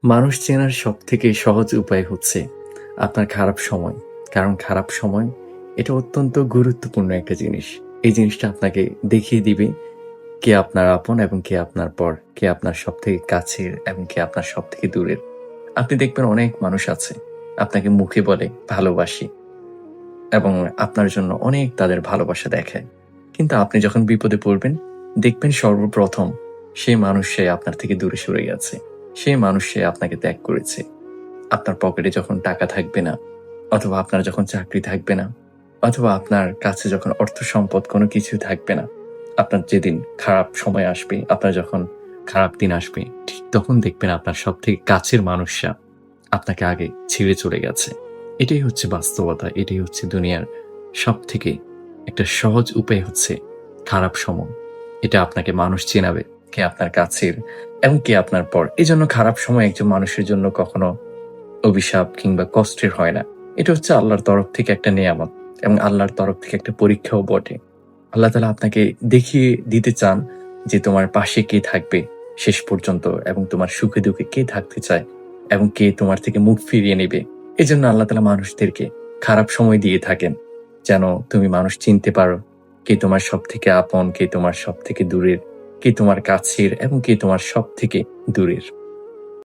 মানুষ চেনার সবথেকে সহজ উপায় হচ্ছে আপনার খারাপ সময়। কারণ খারাপ সময় এটা অত্যন্ত গুরুত্বপূর্ণ একটা জিনিস। এই জিনিসটা আপনাকে দেখিয়ে দিবে কে আপনার আপন এবং কে আপনার পর, কে আপনার সবথেকে কাছের এবং কে আপনার সবথেকে দূরের। আপনি দেখবেন অনেক মানুষ আছে আপনাকে মুখে বলে ভালোবাসি এবং আপনার জন্য অনেক তাদের ভালোবাসা দেখায়। কিন্তু আপনি যখন বিপদে পড়বেন দেখবেন সর্বপ্রথম সেই মানুষ সে আপনার থেকে দূরে সরে গেছে। সেই মানুষ সে আপনাকে ত্যাগ করেছে। আপনার পকেটে যখন টাকা থাকবে না, অথবা আপনার যখন চাকরি থাকবে না, অথবা আপনার কাছে যখন অর্থ সম্পদ কোনো কিছু থাকবে না, আপনার যেদিন খারাপ সময় আসবে, আপনার যখন খারাপ দিন আসবে, ঠিক তখন দেখবেন আপনার সবথেকে কাছের মানুষরা আপনাকে আগে ছেড়ে চলে গেছে। এটাই হচ্ছে বাস্তবতা, এটাই হচ্ছে দুনিয়ার সবথেকে একটা সহজ উপায় হচ্ছে খারাপ সময়। এটা আপনাকে মানুষ চেনাবে কে আপনার কাছের এবং কে আপনার পর। এজন্য খারাপ সময় একজন মানুষের জন্য কখনো অভিশাপ কিংবা কষ্টের হয় না। এটা হচ্ছে আল্লাহর তরফ থেকে একটা নেয়ামত এবং আল্লাহর তরফ থেকে একটা পরীক্ষাও বটে। আল্লাহ তাআলা আপনাকে দেখিয়ে দিতে চান যে তোমার পাশে কে থাকবে শেষ পর্যন্ত এবং তোমার সুখে দুঃখে কে থাকতে চায় এবং কে তোমার থেকে মুখ ফিরিয়ে নেবে। এজন্য আল্লাহ তাআলা মানুষদেরকে খারাপ সময় দিয়ে থাকেন যেন তুমি মানুষ চিনতে পারো কে তোমার সবথেকে আপন, কে তোমার সবথেকে দূরের, কে তোমার কাছের এবং কে তোমার সবথেকে দূরের।